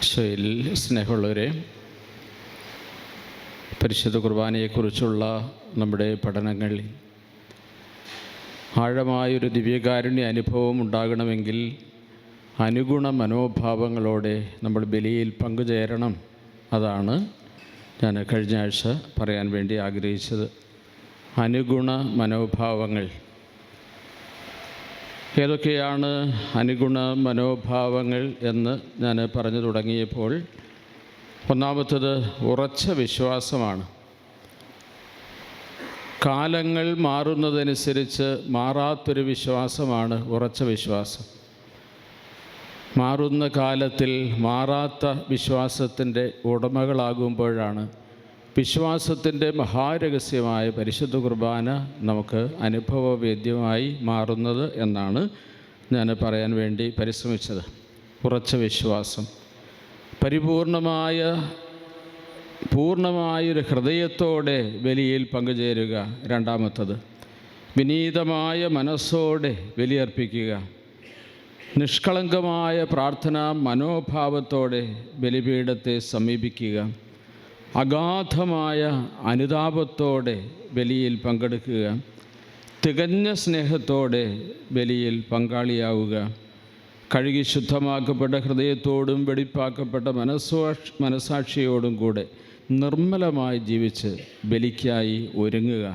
ഈശോയിൽ സ്നേഹമുള്ളവരെ, പരിശുദ്ധ കുർബാനയെക്കുറിച്ചുള്ള നമ്മുടെ പഠനങ്ങളിൽ ആഴമായൊരു ദിവ്യകാരുണ്യ അനുഭവം ഉണ്ടാകണമെങ്കിൽ അനുഗുണ മനോഭാവങ്ങളോടെ നമ്മൾ ബലിയിൽ പങ്കുചേരണം. അതാണ് ഞാൻ കഴിഞ്ഞ ആഴ്ച പറയാൻ വേണ്ടി ആഗ്രഹിച്ചത്. അനുഗുണ മനോഭാവങ്ങൾ ഏതൊക്കെയാണ്? അനുഗുണ മനോഭാവങ്ങൾ എന്ന് ഞാൻ പറഞ്ഞു തുടങ്ങിയപ്പോൾ ഒന്നാമത്തത് ഉറച്ച വിശ്വാസമാണ്. കാലങ്ങൾ മാറുന്നതനുസരിച്ച് മാറാത്തൊരു വിശ്വാസമാണ് ഉറച്ച വിശ്വാസം. മാറുന്ന കാലത്തിൽ മാറാത്ത വിശ്വാസത്തിൻ്റെ ഉടമകളാകുമ്പോഴാണ് വിശ്വാസത്തിൻ്റെ മഹാരഹസ്യമായ പരിശുദ്ധ കുർബാന നമുക്ക് അനുഭവവേദ്യമായി മാറുന്നത് എന്നാണ് ഞാൻ പറയാൻ വേണ്ടി പരിശ്രമിച്ചത്. ഉറച്ച വിശ്വാസം, പൂർണ്ണമായൊരു ഹൃദയത്തോടെ ബലിയിൽ പങ്കുചേരുക. രണ്ടാമത്തത് വിനീതമായ മനസ്സോടെ ബലിയർപ്പിക്കുക. നിഷ്കളങ്കമായ പ്രാർത്ഥനാ മനോഭാവത്തോടെ ബലിപീഠത്തെ സമീപിക്കുക. അഗാധമായ അനുതാപത്തോടെ ബലിയിൽ പങ്കെടുക്കുക. തികഞ്ഞ സ്നേഹത്തോടെ ബലിയിൽ പങ്കാളിയാവുക. കഴുകി ശുദ്ധമാക്കപ്പെട്ട ഹൃദയത്തോടും വെടിപ്പാക്കപ്പെട്ട മനസാക്ഷിയോടും കൂടെ നിർമ്മലമായി ജീവിച്ച് ബലിക്കായി ഒരുങ്ങുക.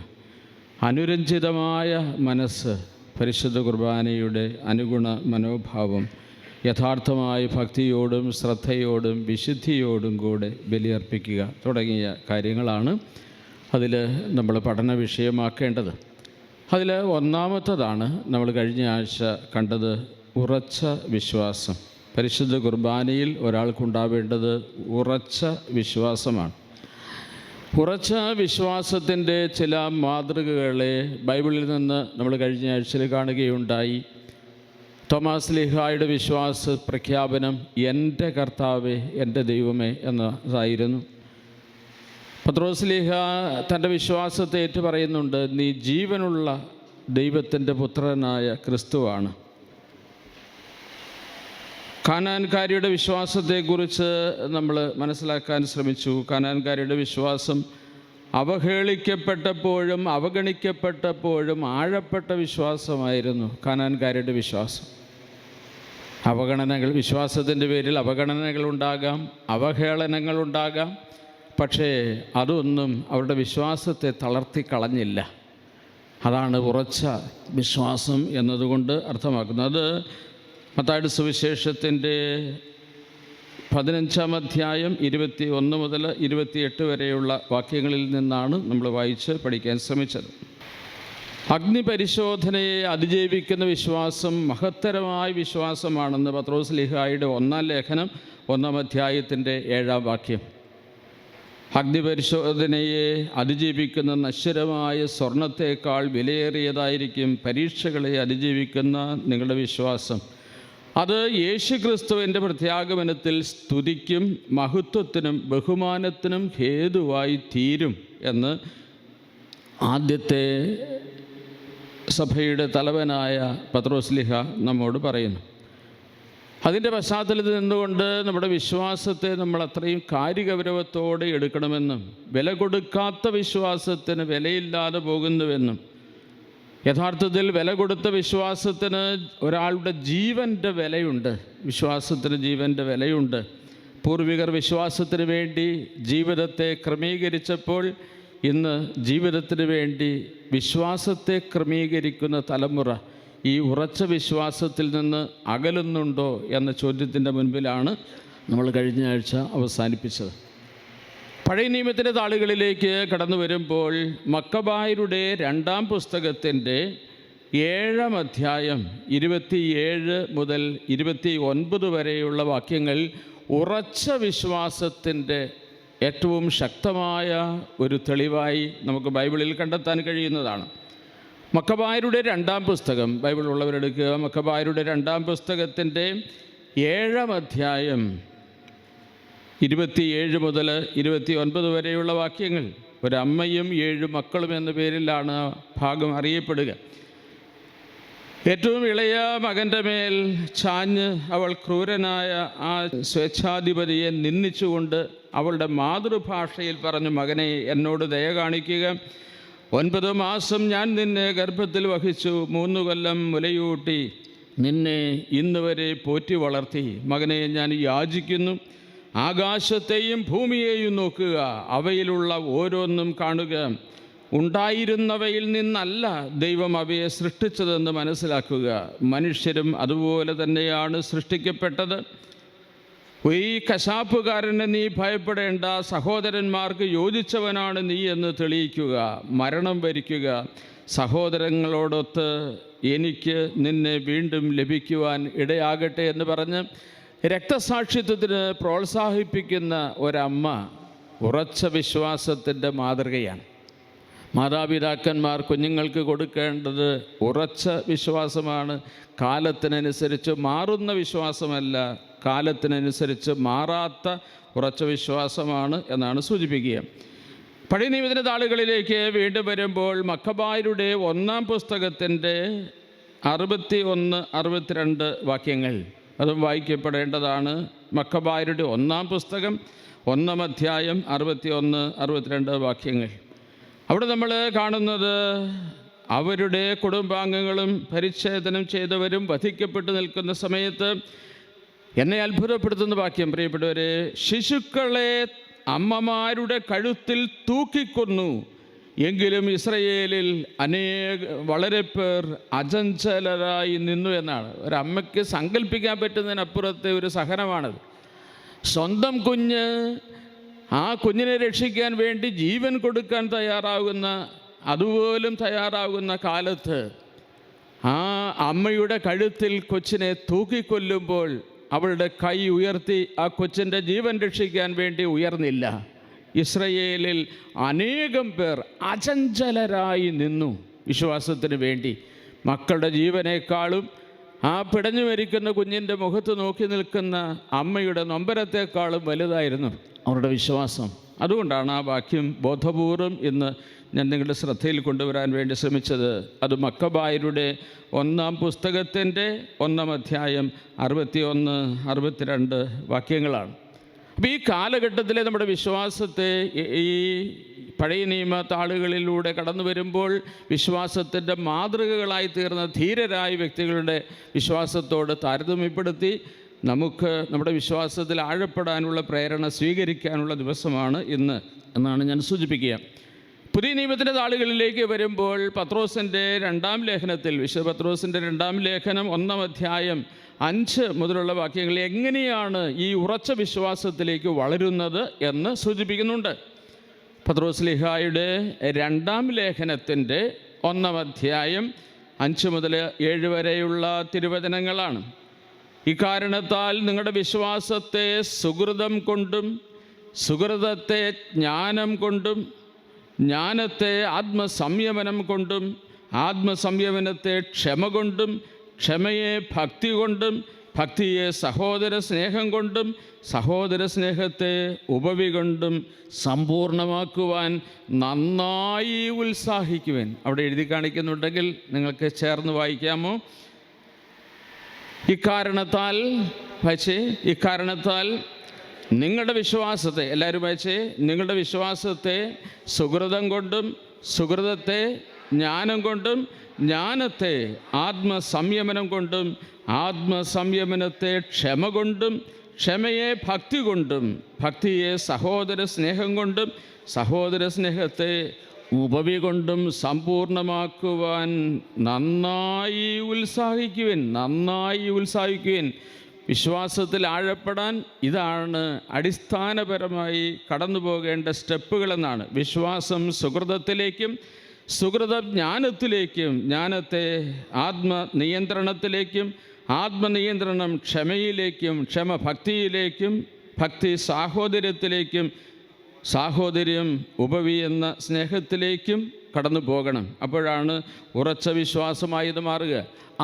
അനുരഞ്ജിതമായ മനസ്സ്, പരിശുദ്ധ കുർബാനയുടെ അനുഗുണ മനോഭാവം, യഥാർത്ഥമായ ഭക്തിയോടും ശ്രദ്ധയോടും വിശുദ്ധിയോടും കൂടെ ബലിയർപ്പിക്കുക തുടങ്ങിയ കാര്യങ്ങളാണ് അതിൽ നമ്മൾ പഠന വിഷയമാക്കേണ്ടത്. അതിൽ ഒന്നാമത്തതാണ് നമ്മൾ കഴിഞ്ഞ ആഴ്ച കണ്ടത്, ഉറച്ച വിശ്വാസം. പരിശുദ്ധ കുർബാനയിൽ ഒരാൾക്കുണ്ടാവേണ്ടത് ഉറച്ച വിശ്വാസമാണ്. ഉറച്ച വിശ്വാസത്തിൻ്റെ ചില മാതൃകകളെ ബൈബിളിൽ നിന്ന് നമ്മൾ കഴിഞ്ഞ ആഴ്ചയിൽ കാണുകയുണ്ടായി. തോമാസ് ശ്ലീഹായുടെ വിശ്വാസ പ്രഖ്യാപനം എൻ്റെ കർത്താവേ, എൻ്റെ ദൈവമേ എന്നതായിരുന്നു. പത്രോസ് ശ്ലീഹ തൻ്റെ വിശ്വാസത്തെ ഏറ്റു പറയുന്നുണ്ട്, നീ ജീവനുള്ള ദൈവത്തിൻ്റെ പുത്രനായ ക്രിസ്തുവാണ്. കാനാൻകാരിയുടെ വിശ്വാസത്തെക്കുറിച്ച് നമ്മൾ മനസ്സിലാക്കാൻ ശ്രമിച്ചു. കാനാൻകാരിയുടെ വിശ്വാസം അവഹേളിക്കപ്പെട്ടപ്പോഴും അവഗണിക്കപ്പെട്ടപ്പോഴും ആഴപ്പെട്ട വിശ്വാസമായിരുന്നു കാനാൻകാരിയുടെ വിശ്വാസം. അവഗണനകൾ, വിശ്വാസത്തിൻ്റെ പേരിൽ അവഗണനകളുണ്ടാകാം, അവഹേളനങ്ങളുണ്ടാകാം. പക്ഷേ അതൊന്നും അവരുടെ വിശ്വാസത്തെ തളർത്തിക്കളഞ്ഞില്ല. അതാണ് ഉറച്ച വിശ്വാസം എന്നതുകൊണ്ട് അർത്ഥമാക്കുന്നത്. അത് മത്തായിയുടെ സുവിശേഷത്തിൻ്റെ 15-ാം അധ്യായം 21 മുതൽ 28 വരെയുള്ള വാക്യങ്ങളിൽ നിന്നാണ് നമ്മൾ വായിച്ച് പഠിക്കാൻ ശ്രമിച്ചത്. അഗ്നിപരിശോധനയെ അതിജീവിക്കുന്ന വിശ്വാസം മഹത്തരമായ വിശ്വാസമാണെന്ന് പത്രോസ് ശ്ലീഹായുടെ 1-ാം ലേഖനം 1-ാം അധ്യായത്തിൻ്റെ 7-ാം വാക്യം. അഗ്നിപരിശോധനയെ അതിജീവിക്കുന്ന നശ്വരമായ സ്വർണത്തേക്കാൾ വിലയേറിയതായിരിക്കും പരീക്ഷകളെ അതിജീവിക്കുന്ന നിങ്ങളുടെ വിശ്വാസം. അത് യേശുക്രിസ്തുവിൻ്റെ പ്രത്യാഗമനത്തിൽ സ്തുതിക്കും മഹത്വത്തിനും ബഹുമാനത്തിനും ഹേതുവായി തീരും എന്ന് ആദ്യത്തെ സഭയുടെ തലവനായ പത്രോസ് ശ്ലീഹ നമ്മോട് പറയുന്നു. അതിൻ്റെ പശ്ചാത്തലത്തിൽ നിന്നുകൊണ്ട് നമ്മുടെ വിശ്വാസത്തെ നമ്മൾ അത്രയും കാര്യഗൗരവത്തോടെ എടുക്കണമെന്നും വില കൊടുക്കാത്ത വിശ്വാസത്തിന് വിലയില്ലാതെ പോകുന്നുവെന്നും, യഥാർത്ഥത്തിൽ വില കൊടുത്ത വിശ്വാസത്തിന് ഒരാളുടെ ജീവൻ്റെ വിലയുണ്ട്. വിശ്വാസത്തിന് ജീവൻ്റെ വിലയുണ്ട്. പൂർവികർ വിശ്വാസത്തിന് വേണ്ടി ജീവിതത്തെ ക്രമീകരിച്ചപ്പോൾ ഇന്ന് ജീവിതത്തിന് വേണ്ടി വിശ്വാസത്തെ ക്രമീകരിക്കുന്ന തലമുറ ഈ ഉറച്ച വിശ്വാസത്തിൽ നിന്ന് അകലുന്നുണ്ടോ എന്ന ചോദ്യത്തിൻ്റെ മുൻപിലാണ് നമ്മൾ കഴിഞ്ഞ ആഴ്ച അവസാനിപ്പിച്ചത്. പഴയ നിയമത്തിൻ്റെ താളുകളിലേക്ക് കടന്നു വരുമ്പോൾ മക്കബായരുടെ 2-ാം പുസ്തകത്തിൻ്റെ 7-ാം അധ്യായം 27 മുതൽ 29 വരെയുള്ള വാക്യങ്ങൾ ഉറച്ച വിശ്വാസത്തിൻ്റെ ഏറ്റവും ശക്തമായ ഒരു തെളിവായി നമുക്ക് ബൈബിളിൽ കണ്ടെത്താൻ കഴിയുന്നതാണ്. മക്കബായരുടെ 2-ാം പുസ്തകം, ബൈബിൾ ഉള്ളവരെടുക്കുക. മക്കബായരുടെ 2-ാം പുസ്തകത്തിൻ്റെ 7-ാം അധ്യായം 27 മുതൽ 29 വരെയുള്ള വാക്യങ്ങൾ. ഒരമ്മയും 7 മക്കളും എന്ന പേരിലാണ് ഭാഗം അറിയപ്പെടുക. ഏറ്റവും ഇളയ മകൻ്റെ മേൽ ചാഞ്ഞ് അവൾ ക്രൂരനായ ആ സ്വേച്ഛാധിപതിയെ നിന്ദിച്ചുകൊണ്ട് അവളുടെ മാതൃഭാഷയിൽ പറഞ്ഞു, മകനെ, എന്നോട് ദയ കാണിക്കുക. 9 മാസം ഞാൻ നിന്നെ ഗർഭത്തിൽ വഹിച്ചു, 3 കൊല്ലം മുലയൂട്ടി നിന്നെ ഇന്ന് വരെ പോറ്റി വളർത്തി. മകനെ, ഞാൻ യാചിക്കുന്നു, ആകാശത്തെയും ഭൂമിയെയും നോക്കുക, അവയിലുള്ള ഓരോന്നും കാണുക. ഉണ്ടായിരുന്നവയിൽ നിന്നല്ല ദൈവം അവയെ സൃഷ്ടിച്ചതെന്ന് മനസ്സിലാക്കുക. മനുഷ്യരും അതുപോലെ തന്നെയാണ് സൃഷ്ടിക്കപ്പെട്ടത്. ഈ കശാപ്പുകാരനെ നീ ഭയപ്പെടേണ്ട, സഹോദരന്മാർക്ക് യോജിച്ചവനാണ് നീ എന്ന് തെളിയിക്കുക. മരണം വരിക്കുക, സഹോദരങ്ങളോടൊത്ത് എനിക്ക് നിന്നെ വീണ്ടും ലഭിക്കുവാൻ ഇടയാകട്ടെ എന്ന് പറഞ്ഞ് രക്തസാക്ഷിത്വത്തിന് പ്രോത്സാഹിപ്പിക്കുന്ന ഒരമ്മ ഉറച്ച വിശ്വാസത്തിൻ്റെ മാതൃകയാണ്. മാതാപിതാക്കന്മാർ കുഞ്ഞുങ്ങൾക്ക് കൊടുക്കേണ്ടത് ഉറച്ച വിശ്വാസമാണ്. കാലത്തിനനുസരിച്ച് മാറുന്ന വിശ്വാസമല്ല, കാലത്തിനനുസരിച്ച് മാറാത്ത ഉറച്ച വിശ്വാസമാണ് എന്നാണ് സൂചിപ്പിക്കുക. പഴയ നിയമത്തിൻ്റെ താളുകളിലേക്ക് വീണ്ടും വരുമ്പോൾ മക്കബായരുടെ 1-ാം പുസ്തകത്തിൻ്റെ 61, 62 വാക്യങ്ങൾ അതും വായിക്കപ്പെടേണ്ടതാണ്. മക്കബായരുടെ 1-ാം പുസ്തകം 1-ാം അധ്യായം 61, 62 വാക്യങ്ങൾ. അവിടെ നമ്മൾ കാണുന്നത് അവരുടെ കുടുംബാംഗങ്ങളും പരിച്ഛേദനം ചെയ്തവരും വധിക്കപ്പെട്ടു നിൽക്കുന്ന സമയത്ത് എന്നെ അത്ഭുതപ്പെടുത്തുന്ന വാക്യം, പ്രിയപ്പെട്ടവരെ, ശിശുക്കളെ അമ്മമാരുടെ കഴുത്തിൽ തൂക്കിക്കൊന്നു, എങ്കിലും ഇസ്രയേലിൽ വളരെ പേർ അചഞ്ചലരായി നിന്നു എന്നാണ്. ഒരമ്മയ്ക്ക് സങ്കല്പിക്കാൻ പറ്റുന്നതിനപ്പുറത്തെ ഒരു സഹനമാണത്. സ്വന്തം കുഞ്ഞ്, ആ കുഞ്ഞിനെ രക്ഷിക്കാൻ വേണ്ടി ജീവൻ കൊടുക്കാൻ തയ്യാറാകുന്ന, അതുപോലും തയ്യാറാകുന്ന കാലത്ത് ആ അമ്മയുടെ കഴുത്തിൽ കൊച്ചിനെ തൂക്കിക്കൊല്ലുമ്പോൾ അവളുടെ കൈ ഉയർത്തി ആ കൊച്ചിൻ്റെ ജീവൻ രക്ഷിക്കാൻ വേണ്ടി ഉയർന്നില്ല. ഇസ്രയേലിൽ അനേകം പേർ അചഞ്ചലരായി നിന്നു വിശ്വാസത്തിന് വേണ്ടി. മക്കളുടെ ജീവനേക്കാളും ആ പിടഞ്ഞു മരിക്കുന്ന കുഞ്ഞിൻ്റെ മുഖത്ത് നോക്കി നിൽക്കുന്ന അമ്മയുടെ നൊമ്പരത്തെക്കാളും വലുതായിരുന്നു അവരുടെ വിശ്വാസം. അതുകൊണ്ടാണ് ആ വാക്യം ബോധപൂർവം ഇന്ന് ഞാൻ നിങ്ങളുടെ ശ്രദ്ധയിൽ കൊണ്ടുവരാൻ വേണ്ടി ശ്രമിച്ചത്. അത് മക്കബായരുടെ 1-ാം പുസ്തകത്തിൻ്റെ 1-ാം അധ്യായം 61, 62 വാക്യങ്ങളാണ്. അപ്പോൾ ഈ കാലഘട്ടത്തിലെ നമ്മുടെ വിശ്വാസത്തെ ഈ പഴയ നിയമ താളുകളിലൂടെ കടന്നു വരുമ്പോൾ വിശ്വാസത്തിൻ്റെ മാതൃകകളായി തീർന്ന ധീരരായ വ്യക്തികളുടെ വിശ്വാസത്തോട് താരതമ്യപ്പെടുത്തി നമുക്ക് നമ്മുടെ വിശ്വാസത്തിൽ ആഴപ്പെടാനുള്ള പ്രേരണ സ്വീകരിക്കാനുള്ള ദിവസമാണ് ഇന്ന് എന്നാണ് ഞാൻ സൂചിപ്പിക്കുക. പുതിയ നിയമത്തിൻ്റെ താളുകളിലേക്ക് വരുമ്പോൾ പത്രോസിൻ്റെ 2-ാം ലേഖനത്തിൽ, വിശുദ്ധ പത്രോസിൻ്റെ 2-ാം ലേഖനം 1-ാം അധ്യായം 5 മുതലുള്ള വാക്യങ്ങൾ എങ്ങനെയാണ് ഈ ഉറച്ച വിശ്വാസത്തിലേക്ക് വളരുന്നത് എന്ന് സൂചിപ്പിക്കുന്നുണ്ട്. പത്രോസ് ലീഹായുടെ 2-ാം ലേഖനത്തിൻ്റെ 1-ാം അധ്യായം 5 മുതൽ 7 വരെയുള്ള തിരുവചനങ്ങളാണ്. ഇക്കാരണത്താൽ നിങ്ങളുടെ വിശ്വാസത്തെ സുഹൃതം കൊണ്ടും, സുഹൃതത്തെ ജ്ഞാനം കൊണ്ടും, ജ്ഞാനത്തെ ആത്മസംയമനം കൊണ്ടും, ആത്മസംയമനത്തെ ക്ഷമ കൊണ്ടും, ക്ഷമയെ ഭക്തി കൊണ്ടും, ഭക്തിയെ സഹോദര സ്നേഹം കൊണ്ടും, സഹോദര സ്നേഹത്തെ ഉപവി കൊണ്ടും സമ്പൂർണ്ണമാക്കുവാൻ നന്നായി ഉത്സാഹിക്കുവാൻ. അവിടെ എഴുതി കാണിക്കുന്നുണ്ടെങ്കിൽ നിങ്ങൾക്ക് ചേർന്ന് വായിക്കാമോ? ഇക്കാരണത്താൽ വായിച്ചേ, ഇക്കാരണത്താൽ നിങ്ങളുടെ വിശ്വാസത്തെ, എല്ലാവരും വായിച്ചേ, നിങ്ങളുടെ വിശ്വാസത്തെ സുഹൃതം കൊണ്ടും, സുഹൃതത്തെ ജ്ഞാനം കൊണ്ടും, ജ്ഞാനത്തെ ആത്മസംയമനം കൊണ്ടും, ആത്മസംയമനത്തെ ക്ഷമ കൊണ്ടും, ക്ഷമയെ ഭക്തി കൊണ്ടും, ഭക്തിയെ സഹോദര സ്നേഹം കൊണ്ടും, സഹോദര സ്നേഹത്തെ ഉപവി കൊണ്ടും സമ്പൂർണ്ണമാക്കുവാൻ നന്നായി ഉത്സാഹിക്കുവിൻ, നന്നായി ഉത്സാഹിക്കുവിൻ. വിശ്വാസത്തിൽ ആഴപ്പെടാൻ ഇതാണ് അടിസ്ഥാനപരമായി കടന്നു പോകേണ്ട സ്റ്റെപ്പുകളെന്നാണ്. വിശ്വാസം സുഹൃതത്തിലേക്കും, സുഹൃതം ജ്ഞാനത്തിലേക്കും, ജ്ഞാനത്തെ ആത്മനിയന്ത്രണത്തിലേക്കും, ആത്മനിയന്ത്രണം ക്ഷമയിലേക്കും, ക്ഷമ ഭക്തിയിലേക്കും, ഭക്തി സാഹോദര്യത്തിലേക്കും, സാഹോദര്യം ഉപവി എന്ന സ്നേഹത്തിലേക്കും കടന്നു പോകണം. അപ്പോഴാണ് ഉറച്ച വിശ്വാസമായി ഇത് മാറുക.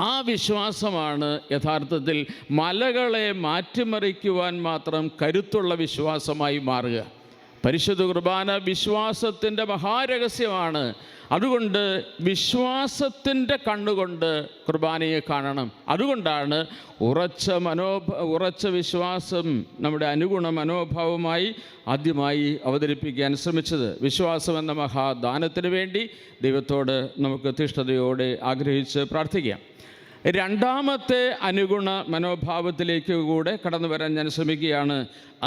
ആ വിശ്വാസമാണ് യഥാർത്ഥത്തിൽ മലകളെ മാറ്റിമറിക്കുവാൻ മാത്രം കരുത്തുള്ള വിശ്വാസമായി മാറുക. പരിശുദ്ധ കുർബാന വിശ്വാസത്തിൻ്റെ മഹാരഹസ്യമാണ്. അതുകൊണ്ട് വിശ്വാസത്തിൻ്റെ കണ്ണുകൊണ്ട് കുർബാനയെ കാണണം. അതുകൊണ്ടാണ് ഉറച്ച വിശ്വാസം നമ്മുടെ അനുഗുണ മനോഭാവമായി ആദ്യമായി അവതരിപ്പിക്കാൻ ശ്രമിച്ചത്. വിശ്വാസം എന്ന മഹാദാനത്തിന് വേണ്ടി ദൈവത്തോട് നമുക്ക് തീഷ്ണതയോടെ ആഗ്രഹിച്ച് പ്രാർത്ഥിക്കാം. രണ്ടാമത്തെ അനുഗുണ മനോഭാവത്തിലേക്ക് കൂടെ കടന്നു വരാൻ ഞാൻ ശ്രമിക്കുകയാണ്.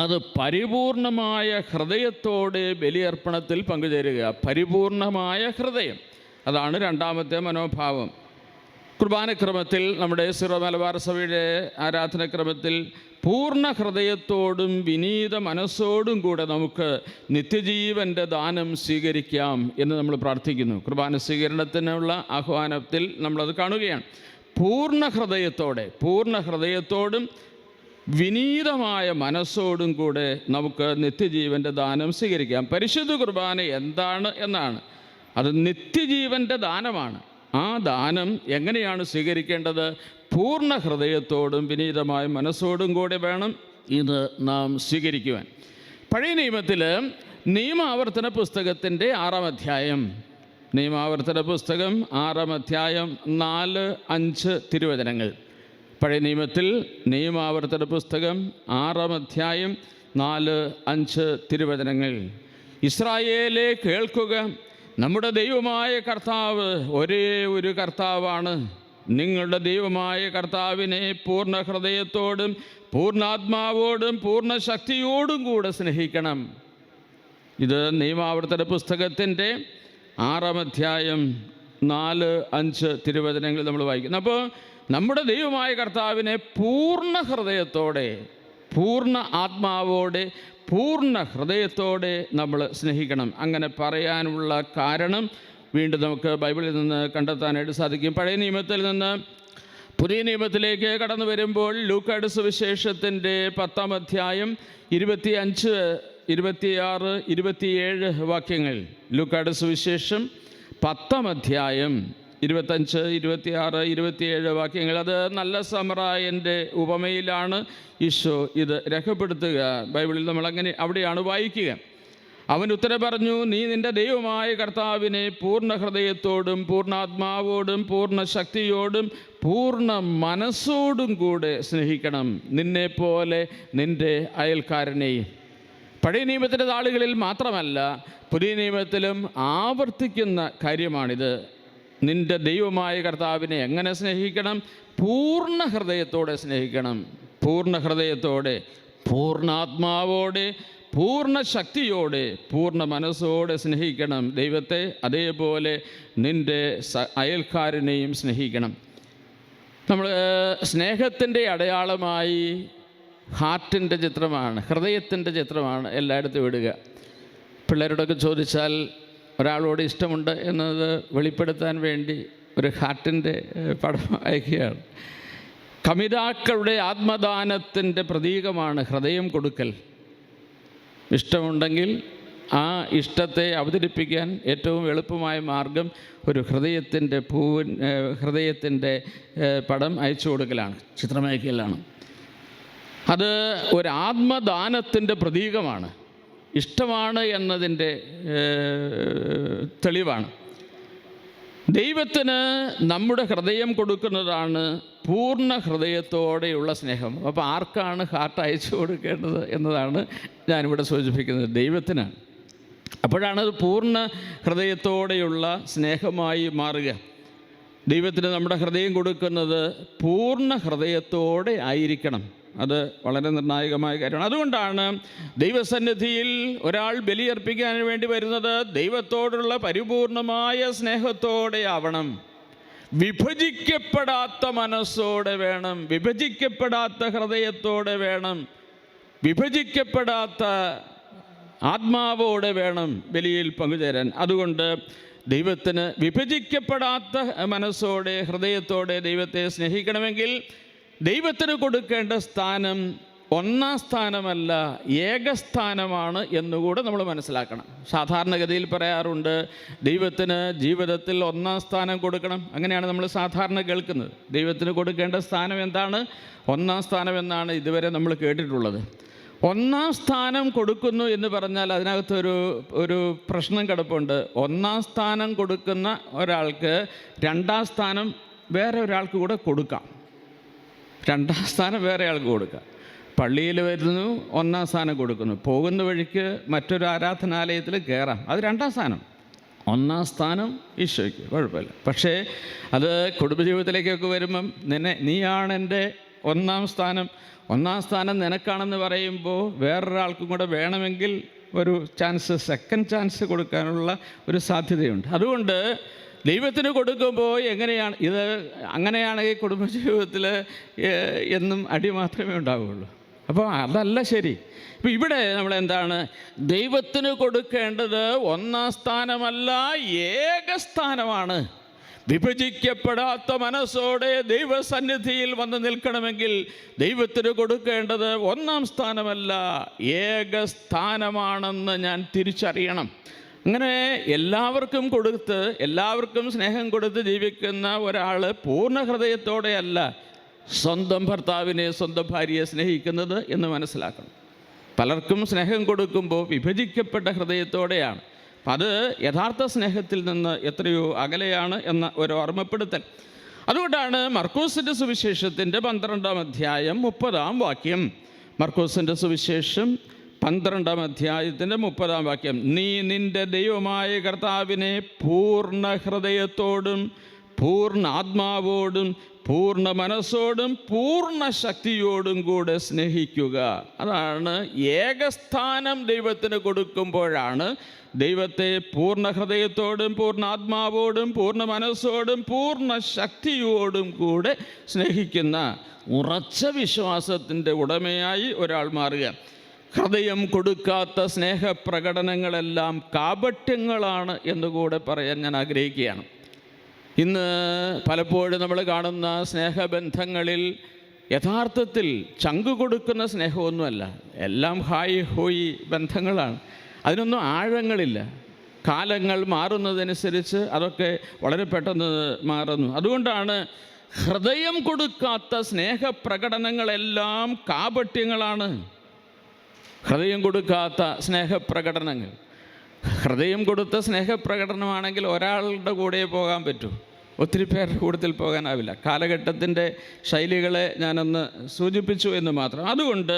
അത് പരിപൂർണമായ ഹൃദയത്തോടെ ബലിയർപ്പണത്തിൽ പങ്കുചേരുക. പരിപൂർണമായ ഹൃദയം, അതാണ് രണ്ടാമത്തെ മനോഭാവം. കുർബാനക്രമത്തിൽ, നമ്മുടെ സിറോ മലബാർ സഭയുടെ ആരാധനക്രമത്തിൽ പൂർണ്ണ ഹൃദയത്തോടും വിനീത മനസ്സോടും കൂടെ നമുക്ക് നിത്യജീവൻ്റെ ദാനം സ്വീകരിക്കാം എന്ന് നമ്മൾ പ്രാർത്ഥിക്കുന്നു. കുർബാന സ്വീകരണത്തിനുള്ള ആഹ്വാനത്തിൽ നമ്മളത് കാണുകയാണ്. പൂർണ്ണ ഹൃദയത്തോടും വിനീതമായ മനസ്സോടും കൂടെ നമുക്ക് നിത്യജീവൻ്റെ ദാനം സ്വീകരിക്കാം. പരിശുദ്ധ കുർബാന എന്താണ് എന്നാണ്. അത് നിത്യജീവൻ്റെ ദാനമാണ്. ആ ദാനം എങ്ങനെയാണ് സ്വീകരിക്കേണ്ടത്? പൂർണ്ണ ഹൃദയത്തോടും വിനീതമായ മനസ്സോടും കൂടെ വേണം ഇത് നാം സ്വീകരിക്കുവാൻ. പഴയ നിയമത്തിൽ നിയമാവർത്തന പുസ്തകത്തിൻ്റെ 6-ാം അധ്യായം, നിയമാവർത്തന പുസ്തകം 6-ാം അധ്യായം 4-5 തിരുവചനങ്ങൾ. പഴയ നിയമത്തിൽ നിയമാവർത്തന പുസ്തകം 6-ാം അധ്യായം 4-5 തിരുവചനങ്ങൾ. ഇസ്രായേലേ കേൾക്കുക, നമ്മുടെ ദൈവമായ കർത്താവ് ഒരേ ഒരു കർത്താവാണ്. നിങ്ങളുടെ ദൈവമായ കർത്താവിനെ പൂർണ്ണ ഹൃദയത്തോടും പൂർണ്ണാത്മാവോടും പൂർണ്ണ ശക്തിയോടും കൂടെ സ്നേഹിക്കണം. ഇത് നിയമാവർത്തന പുസ്തകത്തിൻ്റെ 6-ാം അധ്യായം 4-5 തിരുവചനങ്ങൾ നമ്മൾ വായിക്കുന്നു. അപ്പോൾ നമ്മുടെ ദൈവമായ കർത്താവിനെ പൂർണ്ണ ഹൃദയത്തോടെ, പൂർണ്ണ ആത്മാവോടെ, പൂർണ്ണ ഹൃദയത്തോടെ നമ്മൾ സ്നേഹിക്കണം. അങ്ങനെ പറയാനുള്ള കാരണം വീണ്ടും നമുക്ക് ബൈബിളിൽ നിന്ന് കണ്ടെത്താനായിട്ട് സാധിക്കും. പഴയ നിയമത്തിൽ നിന്ന് പുതിയ നിയമത്തിലേക്ക് കടന്നു വരുമ്പോൾ ലൂക്കായുടെ സുവിശേഷത്തിൻ്റെ 10-ാം അധ്യായം 25, 26, 27 വാക്യങ്ങൾ. ലൂക്കായുടെ സുവിശേഷം 10-ാം അധ്യായം 25, 26, 27 വാക്യങ്ങൾ. അത് നല്ല സമറായൻ്റെ ഉപമയിലാണ് ഈശോ ഇത് രേഖപ്പെടുത്തുക. ബൈബിളിൽ നമ്മളങ്ങനെ അവിടെയാണ് വായിക്കുക. അവൻ ഉത്തരം പറഞ്ഞു, നീ നിൻ്റെ ദൈവമായ കർത്താവിനെ പൂർണ്ണ ഹൃദയത്തോടും പൂർണ്ണാത്മാവോടും പൂർണ്ണ ശക്തിയോടും പൂർണ്ണ മനസ്സോടും കൂടെ സ്നേഹിക്കണം, നിന്നെപ്പോലെ നിൻ്റെ അയൽക്കാരനെയും. പഴയ നിയമത്തിൻ്റെ നാളുകളിൽ മാത്രമല്ല, പുതിയ നിയമത്തിലും ആവർത്തിക്കുന്ന കാര്യമാണിത്. നിൻ്റെ ദൈവമായ കർത്താവിനെ എങ്ങനെ സ്നേഹിക്കണം? പൂർണ്ണ ഹൃദയത്തോടെ സ്നേഹിക്കണം. പൂർണ്ണ ഹൃദയത്തോടെ, പൂർണ്ണാത്മാവോടെ, പൂർണ്ണ ശക്തിയോടെ, പൂർണ്ണ മനസ്സോടെ സ്നേഹിക്കണം ദൈവത്തെ. അതേപോലെ നിൻ്റെ അയൽക്കാരനെയും സ്നേഹിക്കണം. നമ്മൾ സ്നേഹത്തിൻ്റെ അടയാളമായി ഹാർട്ടിൻ്റെ ചിത്രമാണ്, ഹൃദയത്തിൻ്റെ ചിത്രമാണ് എല്ലായിടത്തും ഇടുക. പിള്ളേരോടൊക്കെ ചോദിച്ചാൽ ഒരാളോട് ഇഷ്ടമുണ്ട് എന്നത് വെളിപ്പെടുത്താൻ വേണ്ടി ഒരു ഹാർട്ടിൻ്റെ പടം അയക്കുകയാണ്. കമിതാക്കളുടെ ആത്മദാനത്തിൻ്റെ പ്രതീകമാണ് ഹൃദയം കൊടുക്കൽ. ഇഷ്ടമുണ്ടെങ്കിൽ ആ ഇഷ്ടത്തെ അവതരിപ്പിക്കാൻ ഏറ്റവും എളുപ്പമായ മാർഗം ഒരു ഹൃദയത്തിൻ്റെ പടം അയച്ചു കൊടുക്കലാണ്, ചിത്രമയക്കലാണ്. അത് ഒരു ആത്മദാനത്തിൻ്റെ പ്രതീകമാണ്, ഇഷ്ടമാണ് എന്നതിൻ്റെ തെളിവാണ്. ദൈവത്തിന് നമ്മുടെ ഹൃദയം കൊടുക്കുന്നതാണ് പൂർണ്ണ ഹൃദയത്തോടെയുള്ള സ്നേഹം. അപ്പോൾ ആർക്കാണ് ഹാർട്ട് അയച്ചു കൊടുക്കേണ്ടത് എന്നതാണ് ഞാനിവിടെ സൂചിപ്പിക്കുന്നത്. ദൈവത്തിനാണ്. അപ്പോഴാണത് പൂർണ്ണ ഹൃദയത്തോടെയുള്ള സ്നേഹമായി മാറുക. ദൈവത്തിന് നമ്മുടെ ഹൃദയം കൊടുക്കുന്നത് പൂർണ്ണ ഹൃദയത്തോടെ ആയിരിക്കണം. അത് വളരെ നിർണായകമായ കാര്യമാണ്. അതുകൊണ്ടാണ് ദൈവസന്നിധിയിൽ ഒരാൾ ബലിയർപ്പിക്കാൻ വേണ്ടി വരുന്നത് ദൈവത്തോടുള്ള പരിപൂർണമായ സ്നേഹത്തോടെ ആവണം. വിഭജിക്കപ്പെടാത്ത മനസ്സോടെ വേണം, വിഭജിക്കപ്പെടാത്ത ഹൃദയത്തോടെ വേണം, വിഭജിക്കപ്പെടാത്ത ആത്മാവോടെ വേണം ബലിയിൽ പങ്കുചേരാൻ. അതുകൊണ്ട് ദൈവത്തിന് വിഭജിക്കപ്പെടാത്ത മനസ്സോടെ, ഹൃദയത്തോടെ ദൈവത്തെ സ്നേഹിക്കണമെങ്കിൽ ദൈവത്തിന് കൊടുക്കേണ്ട സ്ഥാനം ഒന്നാം സ്ഥാനമല്ല, ഏകസ്ഥാനമാണ് എന്നുകൂടെ നമ്മൾ മനസ്സിലാക്കണം. സാധാരണഗതിയിൽ പറയാറുണ്ട് ദൈവത്തിന് ജീവിതത്തിൽ ഒന്നാം സ്ഥാനം കൊടുക്കണം. അങ്ങനെയാണ് നമ്മൾ സാധാരണ കേൾക്കുന്നത്. ദൈവത്തിന് കൊടുക്കേണ്ട സ്ഥാനം എന്താണ്? ഒന്നാം സ്ഥാനം എന്നാണ് ഇതുവരെ നമ്മൾ കേട്ടിട്ടുള്ളത്. ഒന്നാം സ്ഥാനം കൊടുക്കുന്നു എന്ന് പറഞ്ഞാൽ അതിനകത്തൊരു പ്രശ്നം കിടപ്പുണ്ട്. ഒന്നാം സ്ഥാനം കൊടുക്കുന്ന ഒരാൾക്ക് രണ്ടാം സ്ഥാനം വേറെ ഒരാൾക്ക് കൂടെ കൊടുക്കാം. രണ്ടാം സ്ഥാനം വേറെ ആൾക്ക് കൊടുക്കാം. പള്ളിയിൽ വരുന്നു, ഒന്നാം സ്ഥാനം കൊടുക്കുന്നു. പോകുന്ന വഴിക്ക് മറ്റൊരു ആരാധനാലയത്തിൽ കയറാം, അത് രണ്ടാം സ്ഥാനം. ഒന്നാം സ്ഥാനം ഈശോയ്ക്ക്, കുഴപ്പമില്ല. പക്ഷേ അത് കുടുംബജീവിതത്തിലേക്കൊക്കെ വരുമ്പം നീയാണ് എൻ്റെ ഒന്നാം സ്ഥാനം, ഒന്നാം സ്ഥാനം നിനക്കാണെന്ന് പറയുമ്പോൾ വേറൊരാൾക്കും കൂടെ വേണമെങ്കിൽ ഒരു സെക്കൻഡ് ചാൻസ് കൊടുക്കാനുള്ള ഒരു സാധ്യതയുണ്ട്. അതുകൊണ്ട് ദൈവത്തിന് കൊടുക്കുമ്പോൾ എങ്ങനെയാണ് ഇത്? അങ്ങനെയാണെങ്കിൽ കുടുംബജീവിതത്തിൽ എന്നും അടി മാത്രമേ ഉണ്ടാവുകയുള്ളൂ. അപ്പോൾ അതല്ല ശരി. ഇപ്പം ഇവിടെ നമ്മളെന്താണ് ദൈവത്തിന് കൊടുക്കേണ്ടത്? ഒന്നാം സ്ഥാനമല്ല, ഏകസ്ഥാനമാണ്. വിഭജിക്കപ്പെടാത്ത മനസ്സോടെ ദൈവസന്നിധിയിൽ വന്ന് നിൽക്കണമെങ്കിൽ ദൈവത്തിന് കൊടുക്കേണ്ടത് ഒന്നാം സ്ഥാനമല്ല, ഏകസ്ഥാനമാണെന്ന് ഞാൻ തിരിച്ചറിയണം. അങ്ങനെ എല്ലാവർക്കും കൊടുത്ത്, എല്ലാവർക്കും സ്നേഹം കൊടുത്ത് ജീവിക്കുന്ന ഒരാൾ പൂർണ്ണ ഹൃദയത്തോടെയല്ല സ്വന്തം ഭർത്താവിനെ, സ്വന്തം ഭാര്യയെ സ്നേഹിക്കുന്നത് എന്ന് മനസ്സിലാക്കണം. പലർക്കും സ്നേഹം കൊടുക്കുമ്പോൾ വിഭജിക്കപ്പെട്ട ഹൃദയത്തോടെയാണ്. അത് യഥാർത്ഥ സ്നേഹത്തിൽ നിന്ന് എത്രയോ അകലെയാണ് എന്ന ഒരു ഓർമ്മപ്പെടുത്തൽ. അതുകൊണ്ടാണ് മർക്കോസിൻ്റെ സുവിശേഷത്തിൻ്റെ 12-ാം അധ്യായം 30-ാം വാക്യം, മർക്കോസിൻ്റെ സുവിശേഷം 12-ാം അധ്യായത്തിൻ്റെ 30-ാം വാക്യം, നീ നിൻ്റെ ദൈവമായ കർത്താവിനെ പൂർണ്ണ ഹൃദയത്തോടും പൂർണ്ണ ആത്മാവോടും പൂർണ്ണ മനസ്സോടും പൂർണ്ണ ശക്തിയോടും കൂടെ സ്നേഹിക്കുക. അതാണ് ഏകസ്ഥാനം. ദൈവത്തിന് കൊടുക്കുമ്പോഴാണ് ദൈവത്തെ പൂർണ്ണ ഹൃദയത്തോടും പൂർണ്ണ ആത്മാവോടും പൂർണ്ണ മനസ്സോടും പൂർണ്ണ ശക്തിയോടും കൂടെ സ്നേഹിക്കുന്ന ഉറച്ച വിശ്വാസത്തിൻ്റെ ഉടമയായി ഒരാൾ മാറുക. ഹൃദയം കൊടുക്കാത്ത സ്നേഹപ്രകടനങ്ങളെല്ലാം കാപട്യങ്ങളാണ് എന്നുകൂടെ പറയാൻ ഞാൻ ആഗ്രഹിക്കുകയാണ്. ഇന്ന് പലപ്പോഴും നമ്മൾ കാണുന്ന സ്നേഹബന്ധങ്ങളിൽ യഥാർത്ഥത്തിൽ ചങ്കു കൊടുക്കുന്ന സ്നേഹമൊന്നുമല്ല, എല്ലാം ഹായ് ഹോയ് ബന്ധങ്ങളാണ്. അതിനൊന്നും ആഴങ്ങളില്ല. കാലങ്ങൾ മാറുന്നതനുസരിച്ച് അതൊക്കെ വളരെ പെട്ടെന്ന് മാറുന്നു. അതുകൊണ്ടാണ് ഹൃദയം കൊടുക്കാത്ത സ്നേഹപ്രകടനങ്ങളെല്ലാം കാപട്യങ്ങളാണ്. ഹൃദയം കൊടുക്കാത്ത സ്നേഹപ്രകടനങ്ങൾ, ഹൃദയം കൊടുത്ത സ്നേഹപ്രകടനമാണെങ്കിൽ ഒരാളുടെ കൂടെ പോകാൻ പറ്റൂ, ഒത്തിരി പേരുടെ കൂട്ടത്തിൽ പോകാനാവില്ല. കാലഘട്ടത്തിൻ്റെ ശൈലികളെ ഞാനൊന്ന് സൂചിപ്പിച്ചു എന്ന് മാത്രം. അതുകൊണ്ട്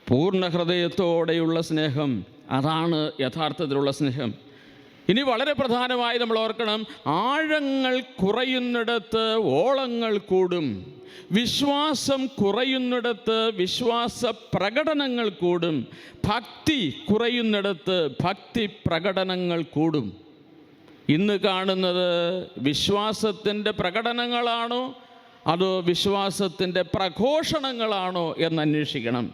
പൂർണ്ണ ഹൃദയത്തോടെയുള്ള സ്നേഹം, അതാണ് യഥാർത്ഥത്തിലുള്ള സ്നേഹം. ഇനി വളരെ പ്രധാനമായി നമ്മൾ ഓർക്കണം, ആഴങ്ങൾ കുറയുന്നിടത്ത് ഓളങ്ങൾ കൂടും. വിശ്വാസം കുറയുന്നിടത്ത് വിശ്വാസ പ്രകടനങ്ങൾ കൂടും. ഭക്തി കുറയുന്നിടത്ത് ഭക്തി പ്രകടനങ്ങൾ കൂടും. ഇന്ന് കാണുന്നത് വിശ്വാസത്തിൻ്റെ പ്രകടനങ്ങളാണോ അതോ വിശ്വാസത്തിൻ്റെ പ്രഘോഷണങ്ങളാണോ എന്ന് അന്വേഷിക്കണം.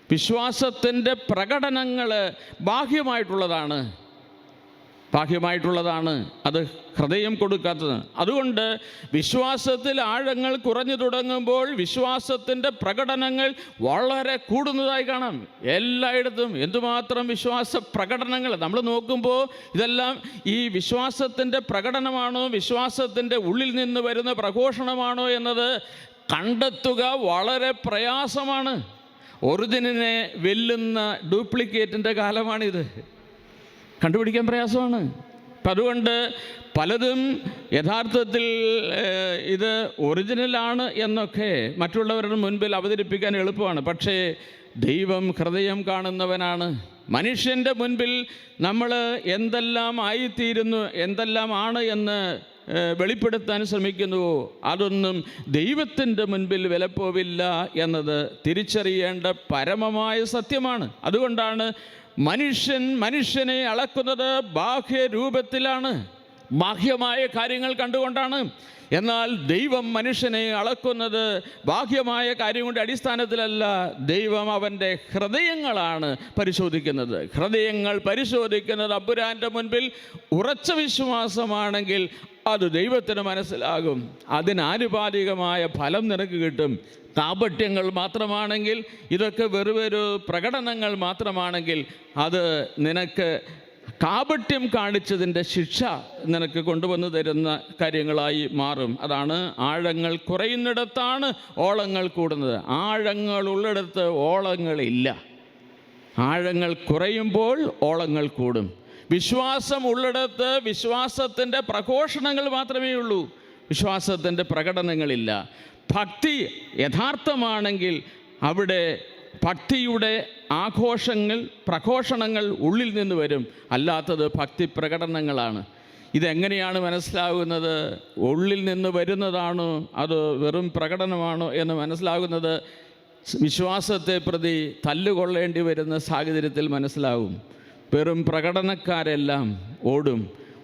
വിശ്വാസത്തിൻ്റെ പ്രകടനങ്ങൾ ബാഹ്യമായിട്ടുള്ളതാണ്, അത് ഹൃദയം കൊടുക്കാത്തത്. അതുകൊണ്ട് വിശ്വാസത്തിൽ ആഴങ്ങൾ കുറഞ്ഞു തുടങ്ങുമ്പോൾ വിശ്വാസത്തിൻ്റെ പ്രകടനങ്ങൾ വളരെ കൂടുന്നതായി കാണാം. എല്ലായിടത്തും എന്തുമാത്രം വിശ്വാസ പ്രകടനങ്ങൾ നമ്മൾ നോക്കുമ്പോൾ ഇതെല്ലാം ഈ വിശ്വാസത്തിൻ്റെ പ്രകടനമാണോ, വിശ്വാസത്തിൻ്റെ ഉള്ളിൽ നിന്ന് വരുന്ന പ്രഘോഷണമാണോ എന്നത് കണ്ടെത്തുക വളരെ പ്രയാസമാണ്. ഒറിജിനെ വെല്ലുന്ന ഡ്യൂപ്ലിക്കേറ്റിൻ്റെ കാലമാണിത്. കണ്ടുപിടിക്കാൻ പ്രയാസമാണ്. അപ്പം അതുകൊണ്ട് പലതും യഥാർത്ഥത്തിൽ ഇത് ഒറിജിനലാണ് എന്നൊക്കെ മറ്റുള്ളവരുടെ മുൻപിൽ അവതരിപ്പിക്കാൻ എളുപ്പമാണ്. പക്ഷേ ദൈവം ഹൃദയം കാണുന്നവനാണ്. മനുഷ്യൻ്റെ മുൻപിൽ നമ്മൾ എന്തെല്ലാം ആയിത്തീരുന്നു, എന്തെല്ലാം ആണ് എന്ന് വെളിപ്പെടുത്താൻ ശ്രമിക്കുന്നുവോ അതൊന്നും ദൈവത്തിൻ്റെ മുൻപിൽ വിലപ്പോവില്ല എന്നത് തിരിച്ചറിയേണ്ട പരമമായ സത്യമാണ്. അതുകൊണ്ടാണ് മനുഷ്യനെ അളക്കുന്നത് ബാഹ്യരൂപത്തിലാണ്, ബാഹ്യമായ കാര്യങ്ങൾ കണ്ടുകൊണ്ടാണ്. എന്നാൽ ദൈവം മനുഷ്യനെ അളക്കുന്നത് ബാഹ്യമായ കാര്യങ്ങളുടെ അടിസ്ഥാനത്തിലല്ല. ദൈവം അവൻ്റെ ഹൃദയങ്ങളാണ് പരിശോധിക്കുന്നത്. ഹൃദയങ്ങൾ പരിശോധിക്കുന്നത് അമ്പുരാൻ്റെ മുൻപിൽ ഉറച്ച വിശ്വാസമാണെങ്കിൽ അത് ദൈവത്തിന് മനസ്സിലാകും. അതിനാനുപാതികമായ ഫലം നിനക്ക് കിട്ടും. കാപട്യങ്ങൾ മാത്രമാണെങ്കിൽ, ഇതൊക്കെ വെറുമൊരു പ്രകടനങ്ങൾ മാത്രമാണെങ്കിൽ അത് നിനക്ക് കാപട്യം കാണിച്ചതിൻ്റെ ശിക്ഷ നിനക്ക് കൊണ്ടുവന്ന് തരുന്ന കാര്യങ്ങളായി മാറും. അതാണ് ആഴങ്ങൾ കുറയുന്നിടത്താണ് ഓളങ്ങൾ കൂടുന്നത്. ആഴങ്ങൾ ഉള്ളിടത്ത് ഓളങ്ങളില്ല. ആഴങ്ങൾ കുറയുമ്പോൾ ഓളങ്ങൾ കൂടും. വിശ്വാസം ഉള്ളിടത്ത് വിശ്വാസത്തിൻ്റെ പ്രഘോഷണങ്ങൾ മാത്രമേ ഉള്ളൂ, വിശ്വാസത്തിൻ്റെ പ്രകടനങ്ങളില്ല. ഭക്തി യഥാർത്ഥമാണെങ്കിൽ അവിടെ ഭക്തിയുടെ ആഘോഷങ്ങൾ പ്രഘോഷണങ്ങൾ ഉള്ളിൽ നിന്ന് വരും. അല്ലാത്തത് ഭക്തി പ്രകടനങ്ങളാണ്. ഇതെങ്ങനെയാണ് മനസ്സിലാകുന്നത്? ഉള്ളിൽ നിന്ന് വരുന്നതാണോ അത് വെറും പ്രകടനമാണോ എന്ന് മനസ്സിലാകുന്നത് വിശ്വാസത്തെ പ്രതി തല്ലുകൊള്ളേണ്ടി വരുന്ന സാഹചര്യത്തിൽ മനസ്സിലാവും. വെറും പ്രകടനക്കാരെല്ലാം ഓടും.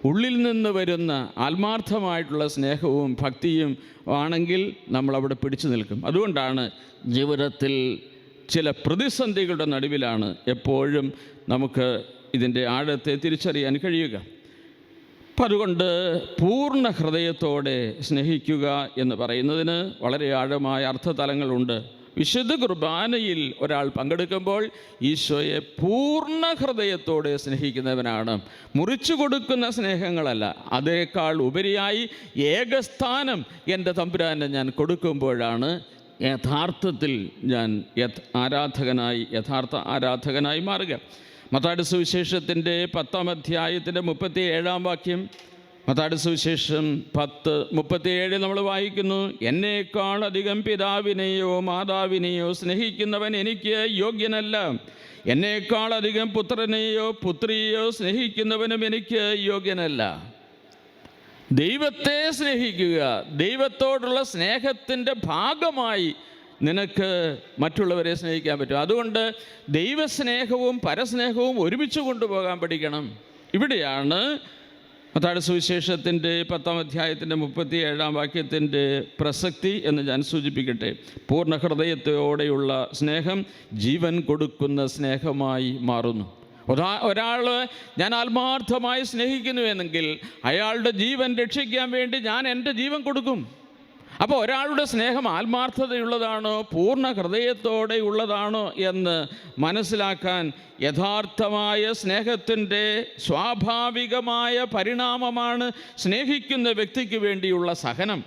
ഉള്ളിൽ നിന്ന് വരുന്ന ആത്മാർത്ഥമായിട്ടുള്ള സ്നേഹവും ഭക്തിയും ആണെങ്കിൽ നമ്മളവിടെ പിടിച്ചു നിൽക്കും. അതുകൊണ്ടാണ് ജീവിതത്തിൽ ചില പ്രതിസന്ധികളുടെ നടുവിലാണ് എപ്പോഴും നമുക്ക് ഇതിൻ്റെ ആഴത്തെ തിരിച്ചറിയാൻ കഴിയുക. അപ്പം അതുകൊണ്ട് പൂർണ്ണ ഹൃദയത്തോടെ സ്നേഹിക്കുക എന്ന് പറയുന്നതിന് വളരെ ആഴമായ അർത്ഥതലങ്ങളുണ്ട്. വിശുദ്ധ കുർബാനയിൽ ഒരാൾ പങ്കെടുക്കുമ്പോൾ ഈശോയെ പൂർണ്ണ ഹൃദയത്തോടെ സ്നേഹിക്കുന്നവനാണ്. മുറിച്ചു കൊടുക്കുന്ന സ്നേഹങ്ങളല്ല, അതേക്കാൾ ഉപരിയായി ഏകസ്ഥാനം എൻ്റെ തമ്പുരാനെ ഞാൻ കൊടുക്കുമ്പോഴാണ് യഥാർത്ഥത്തിൽ ഞാൻ യഥാർത്ഥ ആരാധകനായി മാറുക. മത്തായിയുടെ സുവിശേഷത്തിൻ്റെ 10-ാം അധ്യായത്തിൻ്റെ 37-ാം വാക്യം, മത്തായിയുടെ സുവിശേഷം 10:37 നമ്മൾ വായിക്കുന്നു, എന്നേക്കാൾ അധികം പിതാവിനെയോ മാതാവിനെയോ സ്നേഹിക്കുന്നവൻ എനിക്ക് യോഗ്യനല്ല, എന്നേക്കാൾ അധികം പുത്രനെയോ പുത്രിയെയോ സ്നേഹിക്കുന്നവനും എനിക്ക് യോഗ്യനല്ല. ദൈവത്തെ സ്നേഹിക്കുക, ദൈവത്തോടുള്ള സ്നേഹത്തിൻ്റെ ഭാഗമായി നിനക്ക് മറ്റുള്ളവരെ സ്നേഹിക്കാൻ പറ്റും. അതുകൊണ്ട് ദൈവസ്നേഹവും പരസ്നേഹവും ഒരുമിച്ച് കൊണ്ടുപോകാൻ പഠിക്കണം. ഇവിടെയാണ് മത്തായിയുടെ സുവിശേഷത്തിൻ്റെ 10-ാം അധ്യായത്തിൻ്റെ 37-ാം വാക്യത്തിൻ്റെ പ്രസക്തി എന്ന് ഞാൻ സൂചിപ്പിക്കട്ടെ. പൂർണ്ണ ഹൃദയത്തോടെയുള്ള സ്നേഹം ജീവൻ കൊടുക്കുന്ന സ്നേഹമായി മാറുന്നു. ഒരാൾ ഞാൻ ആത്മാർത്ഥമായി സ്നേഹിക്കുന്നുവെങ്കിൽ അയാളുടെ ജീവൻ രക്ഷിക്കാൻ വേണ്ടി ഞാൻ എൻ്റെ ജീവൻ കൊടുക്കും. അപ്പോൾ ഒരാളുടെ സ്നേഹം ആത്മാർത്ഥതയുള്ളതാണോ പൂർണ്ണ ഹൃദയത്തോടെ ഉള്ളതാണോ എന്ന് മനസ്സിലാക്കാൻ യഥാർത്ഥമായ സ്നേഹത്തിൻ്റെ സ്വാഭാവികമായ പരിണാമമാണ് സ്നേഹിക്കുന്ന വ്യക്തിക്ക് വേണ്ടിയുള്ള സഹനം.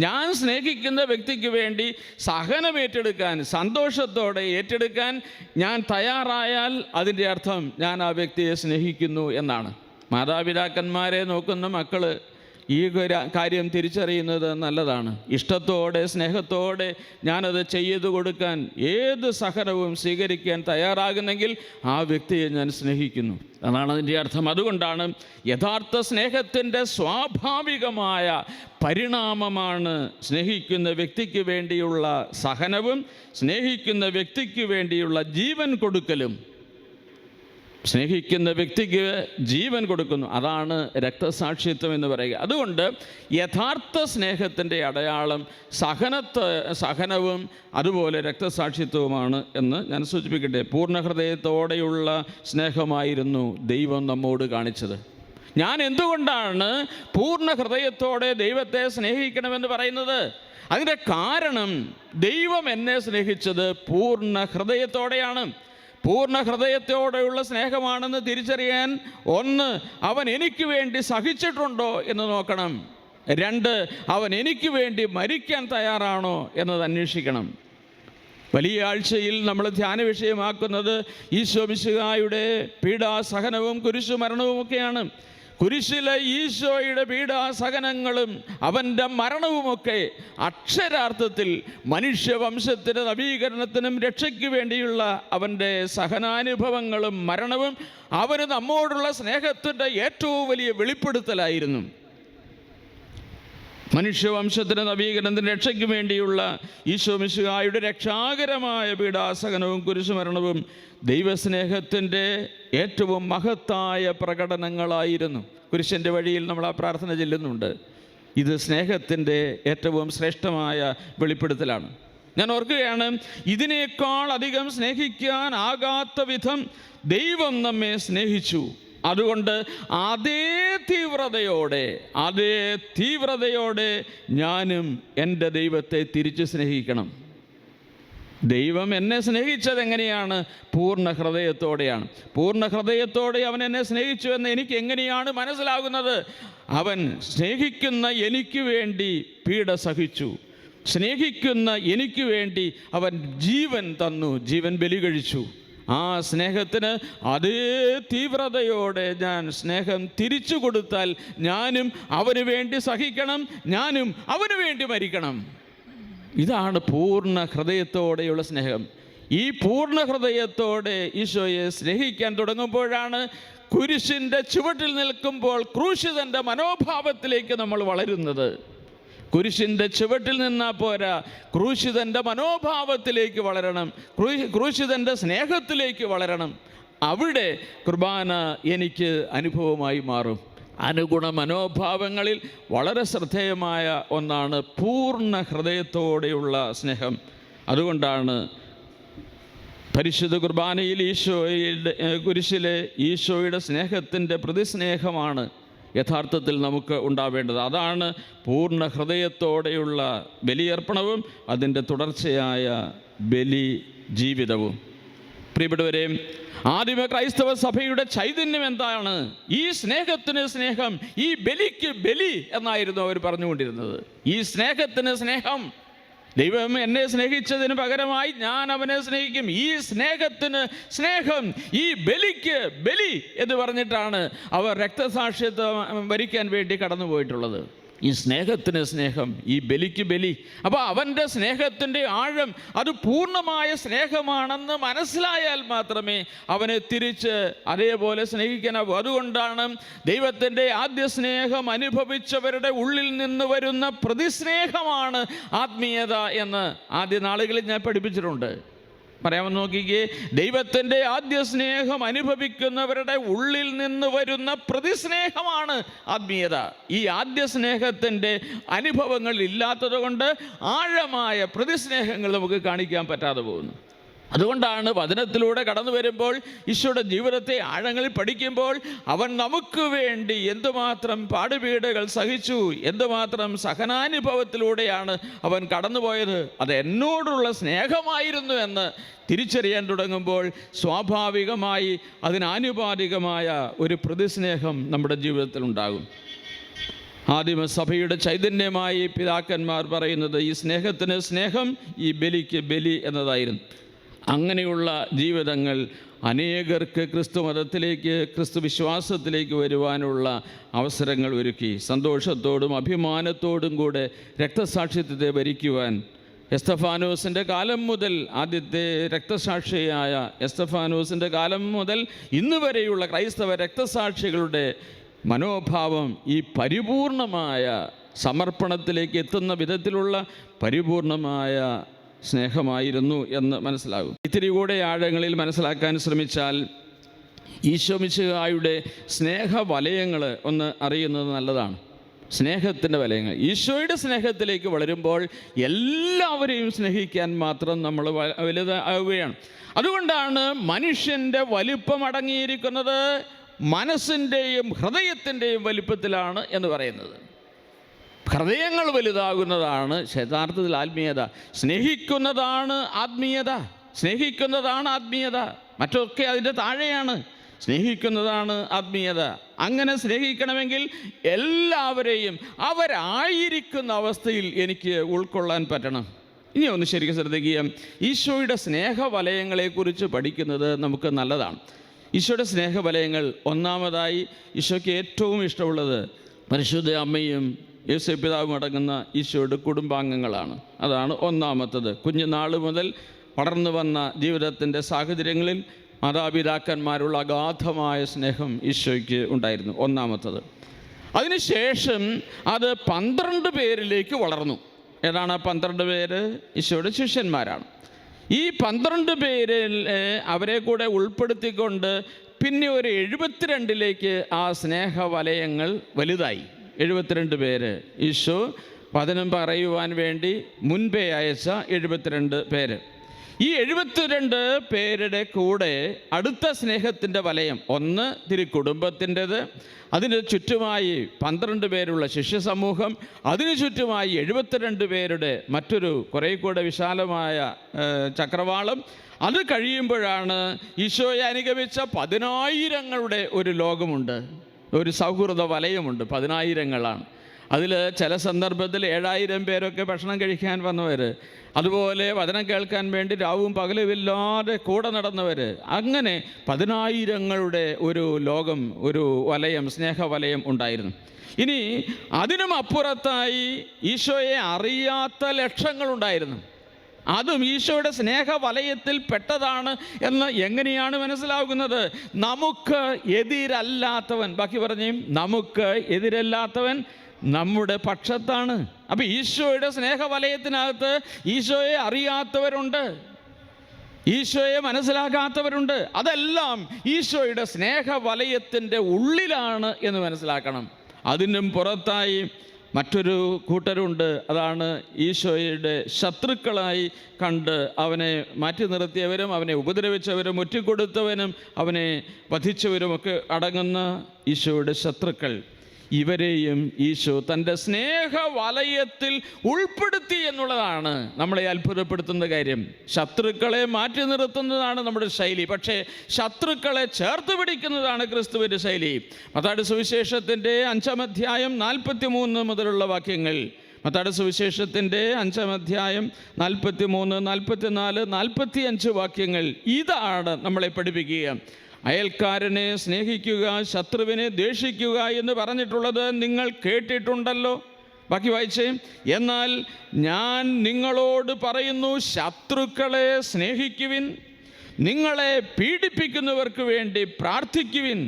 ഞാൻ സ്നേഹിക്കുന്ന വ്യക്തിക്ക് വേണ്ടി സഹനം ഏറ്റെടുക്കാൻ, സന്തോഷത്തോടെ ഏറ്റെടുക്കാൻ ഞാൻ തയ്യാറായാൽ അതിൻ്റെ അർത്ഥം ഞാൻ ആ വ്യക്തിയെ സ്നേഹിക്കുന്നു എന്നാണ്. മാതാപിതാക്കന്മാരെ നോക്കുന്ന മക്കൾ ഈ കാര്യം തിരിച്ചറിയുന്നത് നല്ലതാണ്. ഇഷ്ടത്തോടെ സ്നേഹത്തോടെ ഞാനത് ചെയ്തു കൊടുക്കാൻ ഏത് സഹനവും സ്വീകരിക്കാൻ തയ്യാറാകുന്നെങ്കിൽ ആ വ്യക്തിയെ ഞാൻ സ്നേഹിക്കുന്നു, അതാണ് അതിൻ്റെ അർത്ഥം. അതുകൊണ്ടാണ് യഥാർത്ഥ സ്നേഹത്തിൻ്റെ സ്വാഭാവികമായ പരിണാമമാണ് സ്നേഹിക്കുന്ന വ്യക്തിക്ക് വേണ്ടിയുള്ള സഹനവും സ്നേഹിക്കുന്ന വ്യക്തിക്ക് വേണ്ടിയുള്ള ജീവൻ കൊടുക്കലും. സ്നേഹിക്കുന്ന വ്യക്തിക്ക് ജീവൻ കൊടുക്കുന്നു, അതാണ് രക്തസാക്ഷിത്വം എന്ന് പറയുക. അതുകൊണ്ട് യഥാർത്ഥ സ്നേഹത്തിൻ്റെ അടയാളം സഹനവും അതുപോലെ രക്തസാക്ഷിത്വവുമാണ് എന്ന് ഞാൻ സൂചിപ്പിക്കട്ടെ. പൂർണ്ണ ഹൃദയത്തോടെയുള്ള സ്നേഹമായിരുന്നു ദൈവം നമ്മോട് കാണിച്ചത്. ഞാൻ എന്തുകൊണ്ടാണ് പൂർണ്ണ ഹൃദയത്തോടെ ദൈവത്തെ സ്നേഹിക്കണമെന്ന് പറയുന്നത്? അതിൻ്റെ കാരണം ദൈവം എന്നെ സ്നേഹിച്ചത് പൂർണ്ണ ഹൃദയത്തോടെയാണ്. പൂർണ്ണ ഹൃദയത്തോടെയുള്ള സ്നേഹമാണെന്ന് തിരിച്ചറിയാൻ 1, അവൻ എനിക്ക് വേണ്ടി സഹിച്ചിട്ടുണ്ടോ എന്ന് നോക്കണം. 2, അവൻ എനിക്ക് വേണ്ടി മരിക്കാൻ തയ്യാറാണോ എന്നത് അന്വേഷിക്കണം. വലിയ ആഴ്ചയിൽ നമ്മൾ ധ്യാന വിഷയമാക്കുന്നത് ഈശോ മിശിഹായുടെ പീഡാസഹനവും കുരിശുമരണവും ഒക്കെയാണ്. കുരിശിലെ ഈശോയുടെ പീഡാസഹനങ്ങളും അവൻ്റെ മരണവുമൊക്കെ അക്ഷരാർത്ഥത്തിൽ മനുഷ്യവംശത്തിൻ്റെ നവീകരണത്തിനും രക്ഷയ്ക്ക് വേണ്ടിയുള്ള അവൻ്റെ സഹനാനുഭവങ്ങളും മരണവും അവന് നമ്മോടുള്ള സ്നേഹത്തിൻ്റെ ഏറ്റവും വലിയ വെളിപ്പെടുത്തലായിരുന്നു. മനുഷ്യവംശത്തിൻ്റെ നവീകരണത്തിൻ്റെ രക്ഷയ്ക്ക് വേണ്ടിയുള്ള ഈശോ മിശിഹായുടെ രക്ഷാകരമായ പീഡാസഹനവും കുരിശുമരണവും ദൈവസ്നേഹത്തിൻ്റെ ഏറ്റവും മഹത്തായ പ്രകടനങ്ങളായിരുന്നു. കുരിശിൻ്റെ വഴിയിൽ നമ്മൾ ആ പ്രാർത്ഥന ചെല്ലുന്നുണ്ട്. ഇത് സ്നേഹത്തിൻ്റെ ഏറ്റവും ശ്രേഷ്ഠമായ വെളിപ്പെടുത്തലാണ്. ഞാൻ ഓർക്കുകയാണ്, ഇതിനേക്കാൾ അധികം സ്നേഹിക്കാനാകാത്ത വിധം ദൈവം നമ്മെ സ്നേഹിച്ചു. അതുകൊണ്ട് അതേ തീവ്രതയോടെ ഞാനും എൻ്റെ ദൈവത്തെ തിരിച്ച് സ്നേഹിക്കണം. ദൈവം എന്നെ സ്നേഹിച്ചത് എങ്ങനെയാണ്? പൂർണ്ണ ഹൃദയത്തോടെയാണ്. പൂർണ്ണ ഹൃദയത്തോടെ അവൻ എന്നെ സ്നേഹിച്ചു എന്ന് എനിക്ക് എങ്ങനെയാണ് മനസ്സിലാകുന്നത്? അവൻ സ്നേഹിക്കുന്ന എനിക്ക് വേണ്ടി പീഡ സഹിച്ചു. സ്നേഹിക്കുന്ന എനിക്ക് വേണ്ടി അവൻ ജീവൻ തന്നു, ജീവൻ ബലി കഴിച്ചു. ആ സ്നേഹത്തിന് അതേ തീവ്രതയോടെ ഞാൻ സ്നേഹം തിരിച്ചു കൊടുത്താൽ ഞാനും അവന് വേണ്ടി സഹിക്കണം, ഞാനും അവന് വേണ്ടി മരിക്കണം. ഇതാണ് പൂർണ്ണ ഹൃദയത്തോടെയുള്ള സ്നേഹം. ഈ പൂർണ്ണ ഹൃദയത്തോടെ ഈശോയെ സ്നേഹിക്കാൻ തുടങ്ങുമ്പോഴാണ് കുരിശിൻ്റെ ചുവട്ടിൽ നിൽക്കുമ്പോൾ ക്രൂശിതൻ്റെ മനോഭാവത്തിലേക്ക് നമ്മൾ വളരുന്നത്. കുരിശിൻ്റെ ചുവട്ടിൽ നിന്നാൽ പോരാ, ക്രൂശിതൻ്റെ മനോഭാവത്തിലേക്ക് വളരണം, ക്രൂശിതൻ്റെ സ്നേഹത്തിലേക്ക് വളരണം. അവിടെ കുർബാന എനിക്ക് അനുഭവമായി മാറും. അനുഗുണ മനോഭാവങ്ങളിൽ വളരെ ശ്രദ്ധേയമായ ഒന്നാണ് പൂർണ്ണ ഹൃദയത്തോടെയുള്ള സ്നേഹം. അതുകൊണ്ടാണ് പരിശുദ്ധ കുർബാനയിൽ കുരിശിലെ ഈശോയുടെ സ്നേഹത്തിൻ്റെ പ്രതിസ്നേഹമാണ് യഥാർത്ഥത്തിൽ നമുക്ക് ഉണ്ടാവേണ്ടത്. അതാണ് പൂർണ്ണ ഹൃദയത്തോടെയുള്ള ബലിയർപ്പണവും അതിൻ്റെ തുടർച്ചയായ ബലി ജീവിതവും. പ്രിയപ്പെട്ടവരെ, ആദിമ ക്രൈസ്തവ സഭയുടെ ചൈതന്യം എന്താണ്? ഈ സ്നേഹത്തിന് സ്നേഹം, ഈ ബലിക്ക് ബലി എന്നായിരുന്നു അവർ പറഞ്ഞുകൊണ്ടിരുന്നത്. ഈ സ്നേഹത്തിന് സ്നേഹം, ദൈവം എന്നെ സ്നേഹിച്ചതിന് പകരമായി ഞാൻ അവനെ സ്നേഹിക്കും. ഈ സ്നേഹത്തിന് സ്നേഹം, ഈ ബലിക്ക് ബലി എന്ന് പറഞ്ഞിട്ടാണ് അവർ രക്തസാക്ഷിത്വം വരിക്കാൻ വേണ്ടി കടന്നുപോയിട്ടുള്ളത്. ഈ സ്നേഹത്തിന് സ്നേഹം, ഈ ബലിക്ക് ബലി. അപ്പോൾ അവൻ്റെ സ്നേഹത്തിൻ്റെ ആഴം അത് പൂർണ്ണമായ സ്നേഹമാണെന്ന് മനസ്സിലായാൽ മാത്രമേ അവനെ തിരിച്ച് അതേപോലെ സ്നേഹിക്കാനാവൂ. അതുകൊണ്ടാണ് ദൈവത്തിൻ്റെ ആദ്യ സ്നേഹം അനുഭവിച്ചവരുടെ ഉള്ളിൽ നിന്ന് വരുന്ന പ്രതിസ്നേഹമാണ് ആത്മീയത എന്ന് ആദ്യ നാളുകളിൽ ഞാൻ പഠിപ്പിച്ചിട്ടുണ്ട്. പറയാമെന്ന് നോക്കിക്കേ, ദൈവത്തിൻ്റെ ആദ്യ സ്നേഹം അനുഭവിക്കുന്നവരുടെ ഉള്ളിൽ നിന്ന് വരുന്ന പ്രതിസ്നേഹമാണ് ആത്മീയത. ഈ ആദ്യ സ്നേഹത്തിൻ്റെ അനുഭവങ്ങൾ ഇല്ലാത്തത് കൊണ്ട് ആഴമായ പ്രതിസ്നേഹങ്ങൾ നമുക്ക് കാണിക്കാൻ പറ്റാതെ പോകുന്നു. അതുകൊണ്ടാണ് വചനത്തിലൂടെ കടന്നു വരുമ്പോൾ ഈശോയുടെ ജീവിതത്തെ ആഴങ്ങളിൽ പഠിക്കുമ്പോൾ അവൻ നമുക്ക് വേണ്ടി എന്തുമാത്രം പാടുപീടുകൾ സഹിച്ചു, എന്തുമാത്രം സഹനാനുഭവത്തിലൂടെയാണ് അവൻ കടന്നുപോയത്, അത് എന്നോടുള്ള സ്നേഹമായിരുന്നു എന്ന് തിരിച്ചറിയാൻ തുടങ്ങുമ്പോൾ സ്വാഭാവികമായി അതിനാനുപാതികമായ ഒരു പ്രതിസ്നേഹം നമ്മുടെ ജീവിതത്തിൽ ഉണ്ടാകും. ആദിമസഭയുടെ ചൈതന്യമായി പിതാക്കന്മാർ പറയുന്നത് ഈ സ്നേഹത്തിന് സ്നേഹം, ഈ ബലിക്ക് ബലി എന്നതായിരുന്നു. അങ്ങനെയുള്ള ജീവിതങ്ങൾ അനേകർക്ക് ക്രിസ്തു മതത്തിലേക്ക്, ക്രിസ്തു വിശ്വാസത്തിലേക്ക് വരുവാനുള്ള അവസരങ്ങൾ ഒരുക്കി. സന്തോഷത്തോടും അഭിമാനത്തോടും കൂടെ രക്തസാക്ഷിത്വത്തെ ഭരിക്കുവാൻ എസ്തഫാനോസിൻ്റെ കാലം മുതൽ, ആദ്യത്തെ രക്തസാക്ഷിയായ എസ്തഫാനോസിൻ്റെ കാലം മുതൽ ഇന്ന് വരെയുള്ള ക്രൈസ്തവ രക്തസാക്ഷികളുടെ മനോഭാവം ഈ പരിപൂർണമായ സമർപ്പണത്തിലേക്ക് എത്തുന്ന വിധത്തിലുള്ള പരിപൂർണമായ സ്നേഹമായിരുന്നു എന്ന് മനസ്സിലാകും. ഇത്തിരി കൂടെ ആഴങ്ങളിൽ മനസ്സിലാക്കാൻ ശ്രമിച്ചാൽ ഈശോ മിശിഹായുടെ സ്നേഹവലയങ്ങൾ ഒന്ന് അറിയുന്നത് നല്ലതാണ്. സ്നേഹത്തിൻ്റെ വലയങ്ങൾ, ഈശോയുടെ സ്നേഹത്തിലേക്ക് വളരുമ്പോൾ എല്ലാവരെയും സ്നേഹിക്കാൻ മാത്രം നമ്മൾ വലുതാവുകയാണ്. അതുകൊണ്ടാണ് മനുഷ്യൻ്റെ വലിപ്പം അടങ്ങിയിരിക്കുന്നത് മനസ്സിൻ്റെയും ഹൃദയത്തിൻ്റെയും വലിപ്പത്തിലാണ് എന്ന് പറയുന്നത്. ഹൃദയങ്ങൾ വലുതാകുന്നതാണ് യഥാർത്ഥത്തിൽ ആത്മീയത. സ്നേഹിക്കുന്നതാണ് ആത്മീയത, സ്നേഹിക്കുന്നതാണ് ആത്മീയത. മറ്റൊക്കെ അതിൻ്റെ താഴെയാണ്. സ്നേഹിക്കുന്നതാണ് ആത്മീയത. അങ്ങനെ സ്നേഹിക്കണമെങ്കിൽ എല്ലാവരെയും അവരായിരിക്കുന്ന അവസ്ഥയിൽ എനിക്ക് ഉൾക്കൊള്ളാൻ പറ്റണം. ഇനി ഒന്ന് ശരിക്കും ശ്രദ്ധിക്കുക, ഈശോയുടെ സ്നേഹവലയങ്ങളെക്കുറിച്ച് പഠിക്കുന്നത് നമുക്ക് നല്ലതാണ്. ഈശോയുടെ സ്നേഹവലയങ്ങൾ, ഒന്നാമതായി ഈശോയ്ക്ക് ഏറ്റവും ഇഷ്ടമുള്ളത് പരിശുദ്ധ അമ്മയും യേശു പിതാവും അടങ്ങുന്ന ഈശോയുടെ കുടുംബാംഗങ്ങളാണ്. അതാണ് ഒന്നാമത്തത്. കുഞ്ഞുനാൾ മുതൽ വളർന്നു വന്ന ജീവിതത്തിൻ്റെ സാഹചര്യങ്ങളിൽ മാതാപിതാക്കന്മാരുള്ള അഗാധമായ സ്നേഹം ഈശോയ്ക്ക് ഉണ്ടായിരുന്നു, ഒന്നാമത്തത്. അതിനുശേഷം അത് 12 പേരിലേക്ക് വളർന്നു. ഏതാണ് 12 പേര്? ഈശോയുടെ ശിഷ്യന്മാരാണ്. ഈ 12 പേരിൽ അവരെ കൂടെ ഉൾപ്പെടുത്തിക്കൊണ്ട് പിന്നെ ഒരു 72ലേക്ക് ആ സ്നേഹവലയങ്ങൾ വലുതായി. 72 പേര് ഈശോ വചനം പറയുവാൻ വേണ്ടി മുൻപേ അയച്ച 72 പേര്. ഈ 72 പേരുടെ കൂടെ അടുത്ത സ്നേഹത്തിൻ്റെ വലയം, ഒന്ന് തിരുക്കുടുംബത്തിൻ്റെത്, അതിന് ചുറ്റുമായി 12 പേരുള്ള ശിഷ്യ സമൂഹം, അതിനു ചുറ്റുമായി 72 പേരുടെ മറ്റൊരു കുറേ കൂടെ വിശാലമായ ചക്രവാളം. അത് കഴിയുമ്പോഴാണ് ഈശോയെ അനുഗമിച്ച 10,000ങ്ങളുടെ ഒരു ലോകമുണ്ട്, ഒരു സൗഹൃദ വലയമുണ്ട്. 10,000ങ്ങളാണ്. അതിൽ ചില സന്ദർഭത്തിൽ 7,000 പേരൊക്കെ ഭക്ഷണം കഴിക്കാൻ വന്നവർ, അതുപോലെ വചനം കേൾക്കാൻ വേണ്ടി രാവും പകലുമില്ലാതെ കൂടെ നടന്നവർ, അങ്ങനെ 10,000ങ്ങളുടെ ഒരു ലോകം, ഒരു വലയം, സ്നേഹവലയം ഉണ്ടായിരുന്നു. ഇനി അതിനും അപ്പുറത്തായി ഈശോയെ അറിയാത്ത ലക്ഷങ്ങളുണ്ടായിരുന്നു. അതും ഈശോയുടെ സ്നേഹവലയത്തിൽ പെട്ടതാണ് എന്ന് എങ്ങനെയാണ് മനസ്സിലാകുന്നത്? നമുക്ക് എതിരല്ലാത്തവൻ, ബാക്കി പറഞ്ഞേ, നമുക്ക് എതിരല്ലാത്തവൻ നമ്മുടെ പക്ഷത്താണ്. അപ്പം ഈശോയുടെ സ്നേഹവലയത്തിനകത്ത് ഈശോയെ അറിയാത്തവരുണ്ട്, ഈശോയെ മനസ്സിലാക്കാത്തവരുണ്ട്. അതെല്ലാം ഈശോയുടെ സ്നേഹവലയത്തിൻ്റെ ഉള്ളിലാണ് എന്ന് മനസ്സിലാക്കണം. അതിനും പുറത്തായി മറ്റൊരു കൂട്ടരുണ്ട്. അതാണ് ഈശോയുടെ ശത്രുക്കളായി കണ്ട് അവനെ മാറ്റി നിർത്തിയവരും അവനെ ഉപദ്രവിച്ചവരും ഒറ്റിക്കൊടുത്തവനും അവനെ വധിച്ചവരുമൊക്കെ അടങ്ങുന്ന ഈശോയുടെ ശത്രുക്കൾ. ഇവരെയും ഈശോ തൻ്റെ സ്നേഹവലയത്തിൽ ഉൾപ്പെടുത്തി എന്നുള്ളതാണ് നമ്മളെ അത്ഭുതപ്പെടുത്തുന്ന കാര്യം. ശത്രുക്കളെ മാറ്റി നിർത്തുന്നതാണ് നമ്മുടെ ശൈലി, പക്ഷേ ശത്രുക്കളെ ചേർത്ത് പിടിക്കുന്നതാണ് ക്രിസ്തുവിൻ്റെ ശൈലി. മത്തായിയുടെ സുവിശേഷത്തിൻ്റെ 5-ാം അധ്യായം 43 മുതലുള്ള വാക്യങ്ങൾ. മത്തായിയുടെ സുവിശേഷത്തിൻ്റെ 5-ാം അധ്യായം 43, 44, 45 വാക്യങ്ങൾ ഇതാണ് നമ്മളെ പഠിപ്പിക്കുക. അയൽക്കാരനെ സ്നേഹിക്കുക, ശത്രുവിനെ ദ്വേഷിക്കുക എന്ന് പറഞ്ഞിട്ടുള്ളത് നിങ്ങൾ കേട്ടിട്ടുണ്ടല്ലോ. ബാക്കി വായിച്ചേ. എന്നാൽ ഞാൻ നിങ്ങളോട് പറയുന്നു, ശത്രുക്കളെ സ്നേഹിക്കുവിൻ, നിങ്ങളെ പീഡിപ്പിക്കുന്നവർക്ക് വേണ്ടി പ്രാർത്ഥിക്കുവിൻ.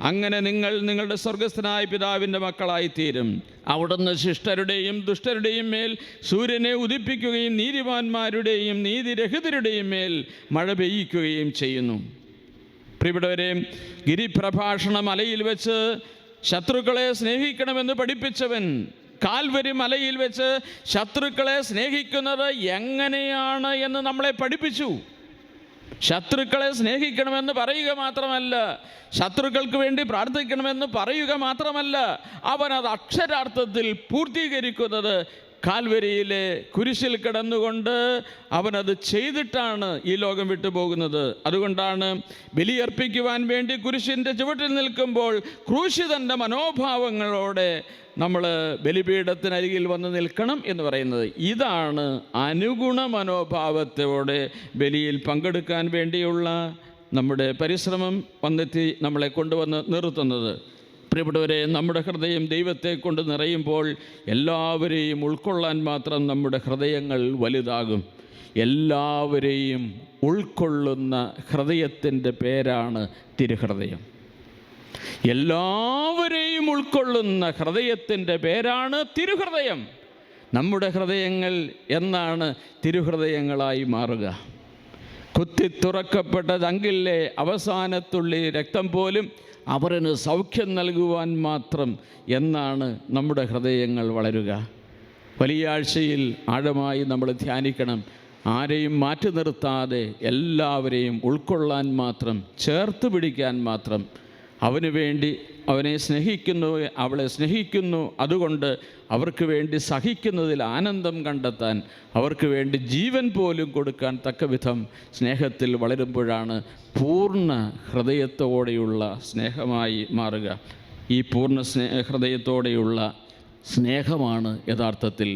അങ്ങനെ നിങ്ങൾ നിങ്ങളുടെ സ്വർഗസ്ഥനായ പിതാവിൻ്റെ മക്കളായിത്തീരും. അവിടുന്ന് ശിഷ്ടരുടെയും ദുഷ്ടരുടെയും മേൽ സൂര്യനെ ഉദിപ്പിക്കുകയും നീതിമാന്മാരുടെയും നീതിരഹിതരുടെയും മേൽ മഴ പെയ്യിക്കുകയും ചെയ്യുന്നു. പ്രിയപ്പെട്ടവരെ, ഗിരിപ്രഭാഷണ മലയിൽ വെച്ച് ശത്രുക്കളെ സ്നേഹിക്കണമെന്ന് പഠിപ്പിച്ചവൻ കാൽവരി മലയിൽ വെച്ച് ശത്രുക്കളെ സ്നേഹിക്കുന്നത് എങ്ങനെയാണ് എന്ന് നമ്മളെ പഠിപ്പിച്ചു. ശത്രുക്കളെ സ്നേഹിക്കണമെന്ന് പറയുക മാത്രമല്ല, ശത്രുക്കൾക്ക് വേണ്ടി പ്രാർത്ഥിക്കണമെന്ന് പറയുക മാത്രമല്ല, അവനത് അക്ഷരാർത്ഥത്തിൽ പൂർത്തീകരിക്കുന്നത് കാൽവരിയിലെ കുരിശിൽ കിടന്നുകൊണ്ട് അവനത് ചെയ്തിട്ടാണ് ഈ ലോകം വിട്ടുപോകുന്നത്. അതുകൊണ്ടാണ് ബലിയർപ്പിക്കുവാൻ വേണ്ടി കുരിശിൻ്റെ ചുവട്ടിൽ നിൽക്കുമ്പോൾ ക്രൂശിതൻ്റെ മനോഭാവങ്ങളോടെ നമ്മൾ ബലിപീഠത്തിനരികിൽ വന്ന് നിൽക്കണം എന്ന് പറയുന്നത്. ഇതാണ് അനുഗുണ മനോഭാവത്തോടെ ബലിയിൽ പങ്കെടുക്കാൻ വേണ്ടിയുള്ള നമ്മുടെ പരിശ്രമം വന്നെത്തി നമ്മളെ കൊണ്ടുവന്ന് നിർത്തുന്നത്. പ്രിയപ്പെട്ടവരെ, നമ്മുടെ ഹൃദയം ദൈവത്തെ കൊണ്ട് നിറയുമ്പോൾ എല്ലാവരെയും ഉൾക്കൊള്ളാൻ മാത്രം നമ്മുടെ ഹൃദയങ്ങൾ വലുതാകും. എല്ലാവരെയും ഉൾക്കൊള്ളുന്ന ഹൃദയത്തിൻ്റെ പേരാണ് തിരുഹൃദയം. എല്ലാവരെയും ഉൾക്കൊള്ളുന്ന ഹൃദയത്തിൻ്റെ പേരാണ് തിരുഹൃദയം. നമ്മുടെ ഹൃദയങ്ങൾ എന്നാണ് തിരുഹൃദയങ്ങളായി മാറുക? കുത്തി തുറക്കപ്പെട്ട ചങ്കിലെ അവസാനത്തുള്ളി രക്തം പോലും അവന് സൗഖ്യം നൽകുവാൻ മാത്രം എന്നാണ് നമ്മുടെ ഹൃദയങ്ങൾ വളരുക. വലിയ ആഴ്ചയിൽ ആഴമായി നമ്മൾ ധ്യാനിക്കണം. ആരെയും മാറ്റി നിർത്താതെ എല്ലാവരെയും ഉൾക്കൊള്ളാൻ മാത്രം, ചേർത്ത് പിടിക്കാൻ മാത്രം, അവന് വേണ്ടി അവനെ സ്നേഹിക്കുന്നു, അവളെ സ്നേഹിക്കുന്നു, അതുകൊണ്ട് അവർക്ക് വേണ്ടി സഹിക്കുന്നതിൽ ആനന്ദം കണ്ടെത്താൻ, അവർക്ക് വേണ്ടി ജീവൻ പോലും കൊടുക്കാൻ തക്കവിധം സ്നേഹത്തിൽ വളരുമ്പോഴാണ് പൂർണ്ണ ഹൃദയത്തോടെയുള്ള സ്നേഹമായി മാറുക. ഈ പൂർണ്ണ ഹൃദയത്തോടെയുള്ള സ്നേഹമാണ് യഥാർത്ഥത്തിൽ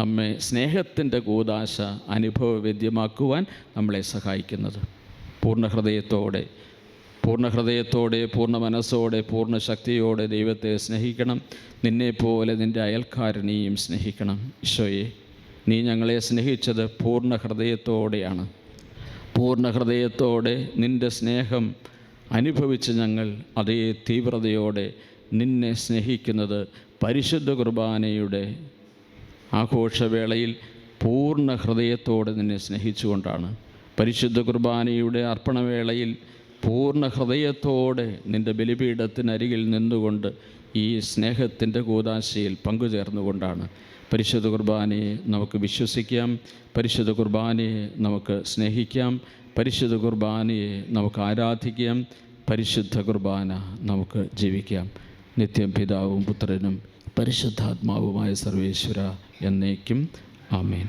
നമ്മെ സ്നേഹത്തിൻ്റെ കൂദാശ അനുഭവവേദ്യമാക്കുവാൻ നമ്മളെ സഹായിക്കുന്നത്. പൂർണ്ണ ഹൃദയത്തോടെ, പൂർണ്ണ മനസ്സോടെ, പൂർണ്ണ ശക്തിയോടെ ദൈവത്തെ സ്നേഹിക്കണം. നിന്നെപ്പോലെ നിൻ്റെ അയൽക്കാരനെയും സ്നേഹിക്കണം. ഈശോയെ, നീ ഞങ്ങളെ സ്നേഹിച്ചത് പൂർണ്ണ ഹൃദയത്തോടെയാണ്. പൂർണ്ണ ഹൃദയത്തോടെ നിൻ്റെ സ്നേഹം അനുഭവിച്ച് ഞങ്ങൾ അതേ തീവ്രതയോടെ നിന്നെ സ്നേഹിക്കുന്നത് പരിശുദ്ധ കുർബാനയുടെ ആഘോഷവേളയിൽ പൂർണ്ണ ഹൃദയത്തോടെ നിന്നെ സ്നേഹിച്ചുകൊണ്ടാണ്. പരിശുദ്ധ കുർബാനയുടെ അർപ്പണവേളയിൽ പൂർണ്ണ ഹൃദയത്തോടെ നിൻ്റെ ബലിപീഠത്തിനരികിൽ നിന്നുകൊണ്ട് ഈ സ്നേഹത്തിൻ്റെ കൂദാശയിൽ പങ്കുചേർന്നുകൊണ്ടാണ്. പരിശുദ്ധ കുർബാനയെ നമുക്ക് വിശ്വസിക്കാം, പരിശുദ്ധ കുർബാനയെ നമുക്ക് സ്നേഹിക്കാം, പരിശുദ്ധ കുർബാനയെ നമുക്ക് ആരാധിക്കാം, പരിശുദ്ധ കുർബാന നമുക്ക് ജീവിക്കാം. നിത്യം പിതാവും പുത്രനും പരിശുദ്ധാത്മാവുമായ സർവേശ്വര എന്നേക്കും ആമേൻ.